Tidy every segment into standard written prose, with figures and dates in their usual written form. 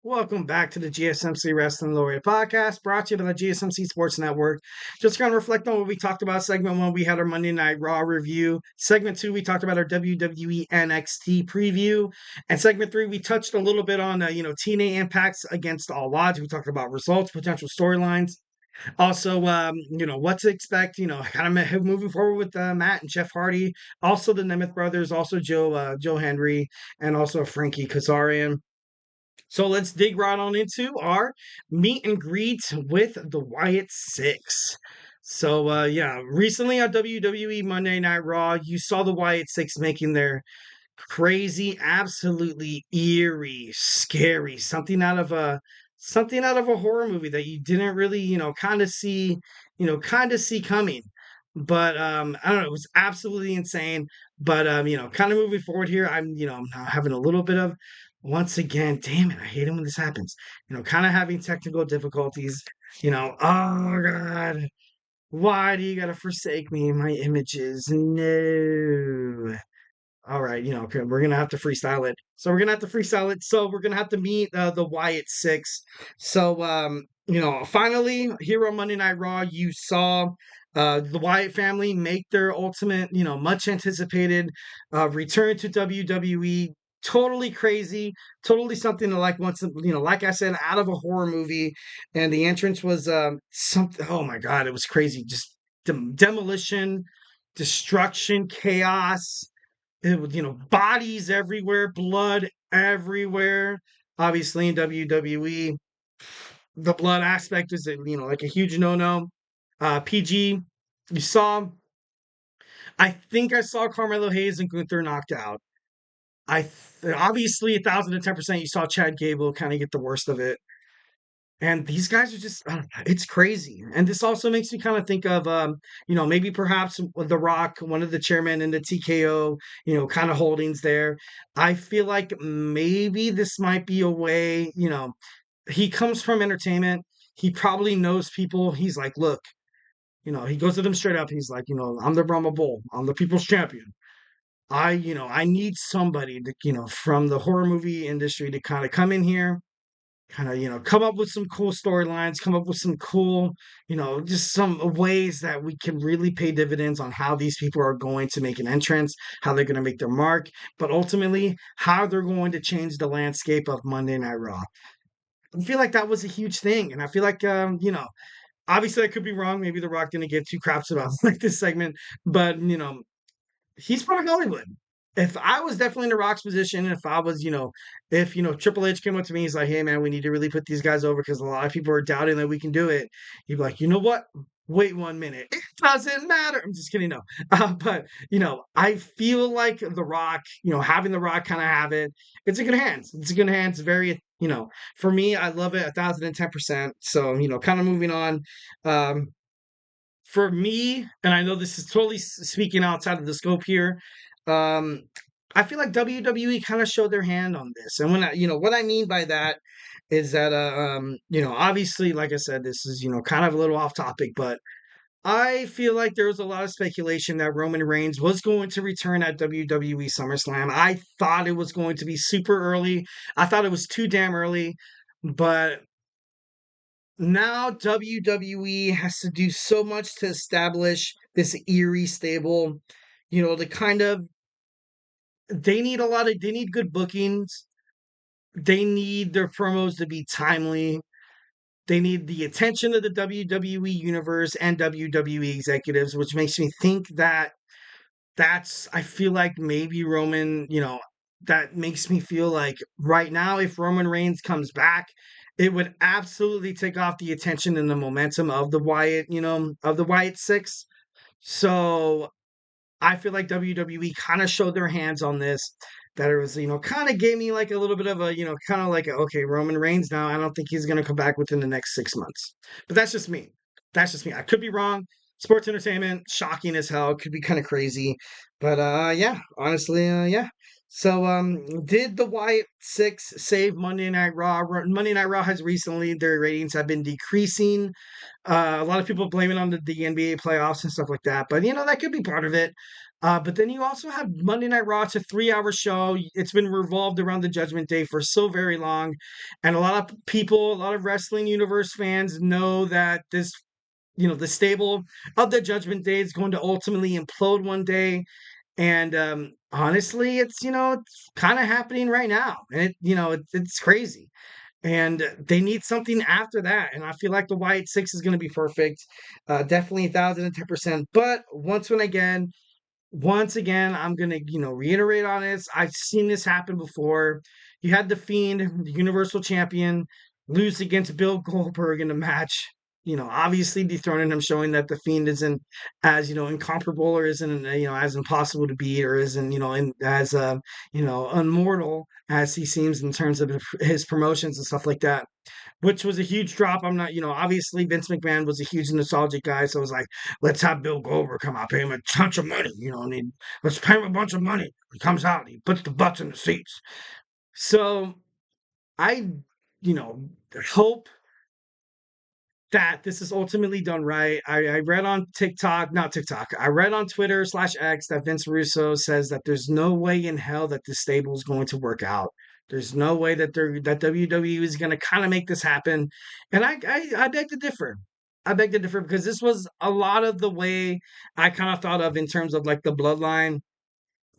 Welcome back to the GSMC Wrestling Laureate Podcast, brought to you by the GSMC Sports Network. Just going to reflect on what we talked about. Segment 1, we had our Monday Night Raw review. Segment 2, we talked about our WWE NXT preview. And segment 3, we touched a little bit on, TNA impacts against all odds. We talked about results, potential storylines. Also, what to expect, kind of moving forward with Matt and Jeff Hardy. Also, the Nemeth brothers, also Joe Henry, and also Frankie Kazarian. So let's dig right on into our meet and greet with the Wyatt Six. So recently on WWE Monday Night Raw, you saw the Wyatt Six making their crazy, absolutely eerie, scary, something out of a horror movie that you didn't really, kind of see coming. But I don't know, it was absolutely insane. But kind of moving forward here, I'm now having a little bit of once again, damn it, I hate it when this happens. Kind of having technical difficulties. Oh God, why do you gotta forsake me in my images? No. All right, okay, we're gonna have to freestyle it. So we're gonna have to freestyle it. So we're gonna have to meet the Wyatt Six. So finally here on Monday Night Raw, you saw the Wyatt family make their ultimate, much anticipated return to WWE. Totally crazy, totally something to like once, like I said, out of a horror movie. And the entrance was something. Oh my God, it was crazy. Just demolition, destruction, chaos. It was, bodies everywhere, blood everywhere. Obviously, in WWE, the blood aspect is, like a huge no-no. PG, you saw. I think I saw Carmelo Hayes and Gunther knocked out. Obviously 1,010%. You saw Chad Gable kind of get the worst of it. And these guys are just, I don't know, it's crazy. And this also makes me kind of think of, maybe perhaps The Rock, one of the chairmen in the TKO, kind of holdings there. I feel like maybe this might be a way, he comes from entertainment. He probably knows people. He's like, look, he goes to them straight up. He's like, I'm the Brahma Bull. I'm the people's champion. I need somebody to, from the horror movie industry to kind of come in here, kind of come up with some cool storylines, come up with some cool, just some ways that we can really pay dividends on how these people are going to make an entrance, how they're going to make their mark, but ultimately how they're going to change the landscape of Monday Night Raw. I feel like that was a huge thing, and I feel like obviously I could be wrong. Maybe The Rock didn't give two craps about like this segment, but he's from Hollywood. If I was definitely in the Rock's position, if I was, if Triple H came up to me, he's like, "Hey man, we need to really put these guys over because a lot of people are doubting that we can do it." He'd be like, "You know what? Wait 1 minute. It doesn't matter." I'm just kidding, no. But I feel like The Rock, having The Rock kind of have it, it's in good hands. It's in good hands. Very, for me, I love it 1,010%. So kind of moving on. Um, for me, and I know this is totally speaking outside of the scope here, um, I feel like WWE kind of showed their hand on this. And when what I mean by that is that, obviously, like I said, this is, kind of a little off topic, but I feel like there was a lot of speculation that Roman Reigns was going to return at WWE SummerSlam. I thought it was going to be super early. I thought it was too damn early, but now WWE has to do so much to establish this eerie stable. The kind of they need good bookings. They need their promos to be timely. They need the attention of the WWE universe and WWE executives, which makes me think that I feel like maybe Roman, that makes me feel like right now, if Roman Reigns comes back, it would absolutely take off the attention and the momentum of the Wyatt, of the Wyatt Six. So I feel like WWE kind of showed their hands on this. That it was, kind of gave me like a little bit of a, kind of like, okay, Roman Reigns now, I don't think he's going to come back within the next 6 months. But that's just me. That's just me. I could be wrong. Sports entertainment, shocking as hell. Could be kind of crazy. But yeah, honestly, yeah. So, did the Wyatt Six save Monday Night Raw? Monday Night Raw has recently, their ratings have been decreasing. A lot of people blame it on the NBA playoffs and stuff like that, but that could be part of it. But then you also have Monday Night Raw. It's a 3-hour show. It's been revolved around the Judgment Day for so very long, and a lot of people, a lot of wrestling universe fans know that the stable of the Judgment Day is going to ultimately implode one day. And honestly, it's kind of happening right now, and it's crazy. And they need something after that, and I feel like the Wyatt Six is going to be perfect, definitely 1,010%. But once again, I'm gonna reiterate on this. I've seen this happen before. You had the Fiend, the Universal Champion, lose against Bill Goldberg in a match. Obviously dethroning him, showing that the Fiend isn't as incomparable, or isn't as impossible to beat, or isn't as immortal as he seems in terms of his promotions and stuff like that, which was a huge drop. I'm not, obviously Vince McMahon was a huge nostalgic guy, so I was like, let's have Bill Goldberg come out, pay him a bunch of money, let's pay him a bunch of money. He comes out, he puts the butts in the seats. So I, hope that this is ultimately done right. I read on TikTok, not TikTok, I read on Twitter/X that Vince Russo says that there's no way in hell that this stable is going to work out. There's no way that WWE is going to kind of make this happen. And I beg to differ. I beg to differ, because this was a lot of the way I kind of thought of in terms of like the bloodline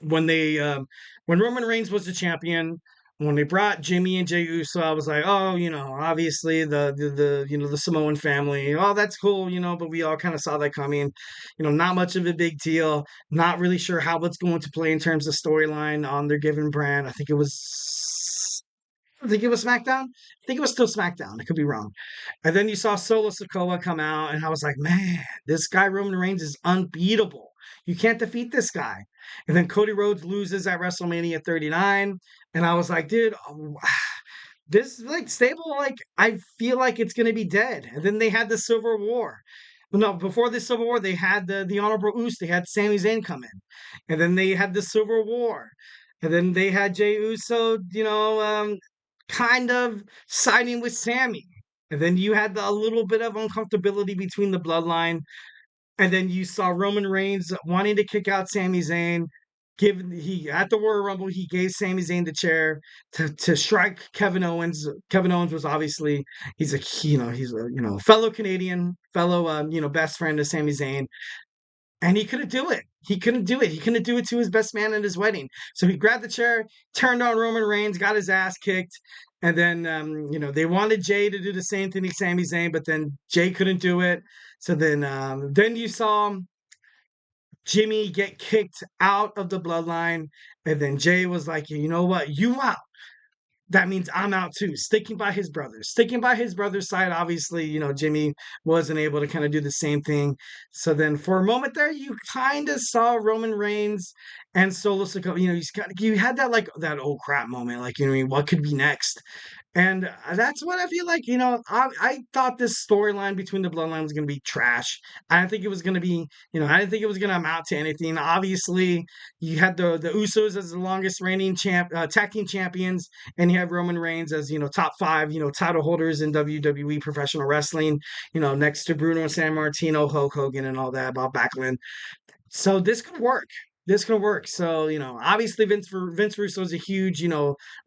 when when Roman Reigns was the champion, when they brought Jimmy and Jey Uso, I was like, oh, obviously the Samoan family, oh, that's cool, but we all kind of saw that coming, not much of a big deal, not really sure how it's going to play in terms of storyline on their given brand. I think it was SmackDown. I think it was still SmackDown. I could be wrong. And then you saw Solo Sikoa come out, and I was like, man, this guy Roman Reigns is unbeatable. You can't defeat this guy. And then Cody Rhodes loses at WrestleMania 39, and I was like, dude, this like stable, like I feel like it's gonna be dead. And then they had the Civil War. Well, no, before the Civil War, they had the Honorable Uso. They had Sami Zayn come in, and then they had the Civil War, and then they had Jey Uso, kind of siding with Sammy. And then you had a little bit of uncomfortability between the bloodline. And then you saw Roman Reigns wanting to kick out Sami Zayn. He at the Royal Rumble, he gave Sami Zayn the chair to strike Kevin Owens. Kevin Owens was obviously, he's a fellow Canadian, fellow best friend of Sami Zayn, and he couldn't do it. He couldn't do it. He couldn't do it to his best man at his wedding. So he grabbed the chair, turned on Roman Reigns, got his ass kicked. And then, they wanted Jay to do the same thing to Sami Zayn, but then Jay couldn't do it. So then you saw Jimmy get kicked out of the bloodline. And then Jay was like, you know what? You out, that means I'm out too. Sticking by his brother, sticking by his brother's side. Obviously, Jimmy wasn't able to kind of do the same thing. So then for a moment there, you kind of saw Roman Reigns and Solo Sikoa. You had that like that oh crap moment, like what could be next. And that's what I feel like. I thought this storyline between the bloodline was going to be trash. I didn't think it was going to be, I didn't think it was going to amount to anything. Obviously, you had the Usos as the longest reigning tag team champions, and you have Roman Reigns as top 5 title holders in WWE professional wrestling. Next to Bruno Sammartino, Hulk Hogan, and all that, Bob Backlund. So this could work. This could work. So, obviously Vince Russo is a huge,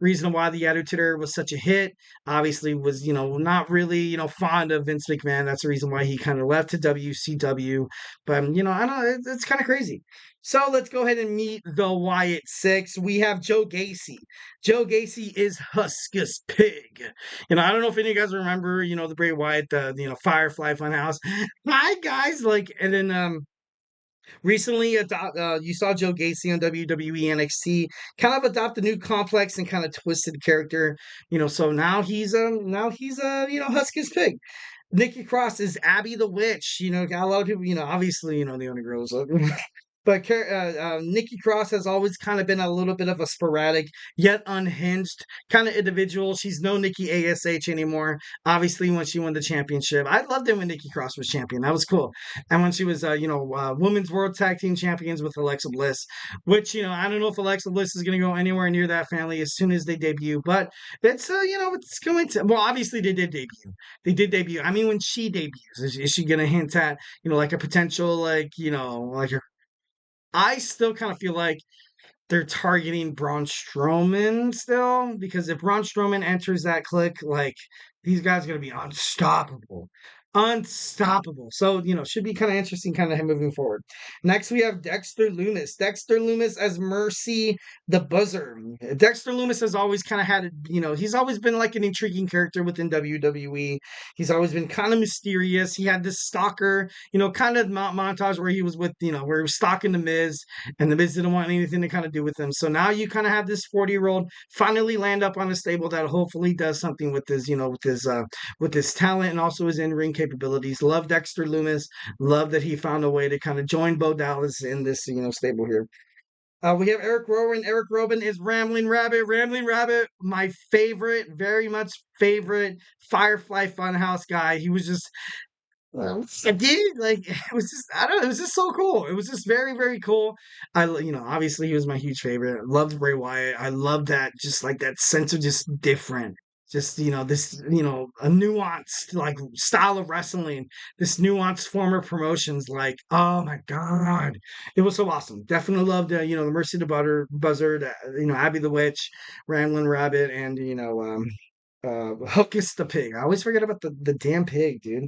reason why the Attitude Era was such a hit. Obviously was, not really, fond of Vince McMahon. That's the reason why he kind of left to WCW. But, I don't know, it's kind of crazy. So let's go ahead and meet the Wyatt Six. We have Joe Gacy. Joe Gacy is Huskus Pig. I don't know if any of you guys remember, the Bray Wyatt, the Firefly Funhouse. Hi guys, and then recently, you saw Joe Gacy on WWE NXT kind of adopt a new complex and kind of twisted character. So now he's Husky's pig. Nikki Cross is Abby the Witch. Got a lot of people. Obviously, the only girls. But Nikki Cross has always kind of been a little bit of a sporadic, yet unhinged kind of individual. She's no Nikki ASH anymore. Obviously, when she won the championship, I loved it when Nikki Cross was champion. That was cool. And when she was, Women's World Tag Team Champions with Alexa Bliss, which I don't know if Alexa Bliss is going to go anywhere near that family as soon as they debut. But it's it's going to. Well, obviously they did debut. They did debut. I mean, when she debuts, is she going to hint at like a potential like a I still kind of feel like they're targeting Braun Strowman still because if Braun Strowman enters that clique, like these guys are going to be unstoppable. Unstoppable. So, should be kind of interesting kind of moving forward. Next, we have Dexter Loomis. Dexter Loomis as Mercy the Buzzer. Dexter Loomis has always kind of had, he's always been like an intriguing character within WWE. He's always been kind of mysterious. He had this stalker, kind of montage where he was with, where he was stalking The Miz and The Miz didn't want anything to kind of do with him. So now you kind of have this 40-year-old finally land up on a stable that hopefully does something with his, with his talent and also his in-ring capabilities. Love Dexter Loomis. Love that he found a way to kind of join Bo Dallas in this, stable here. We have Eric Rowan. Eric Rowan is Rambling Rabbit. Rambling Rabbit, my favorite, very much favorite Firefly Funhouse guy. He was just dude, like it was just I don't know, it was just so cool. It was just very, very cool. Obviously he was my huge favorite. Loved Bray Wyatt. I love that just like that sense of just different. Just this, a nuanced like style of wrestling, this nuanced form of promotions, like, oh my god. It was so awesome. Definitely loved the Mercy the Buzzard, Abby the Witch, Ramblin' Rabbit, and Hocus the Pig. I always forget about the damn pig, dude.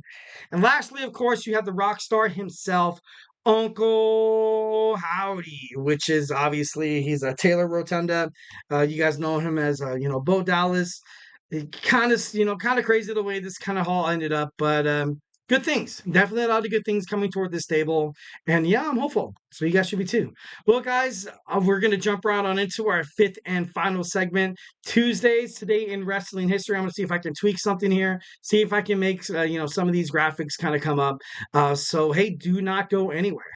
And lastly, of course, you have the rock star himself, Uncle Howdy, which is obviously he's a Taylor Rotunda. You guys know him as Bo Dallas. It kind of crazy the way this kind of all ended up, but good things. Definitely a lot of good things coming toward this table. And yeah, I'm hopeful. So you guys should be too. Well, guys, we're going to jump right on into our fifth and final segment. Tuesdays today in wrestling history. I'm going to see if I can tweak something here. See if I can make some of these graphics kind of come up. So hey, do not go anywhere.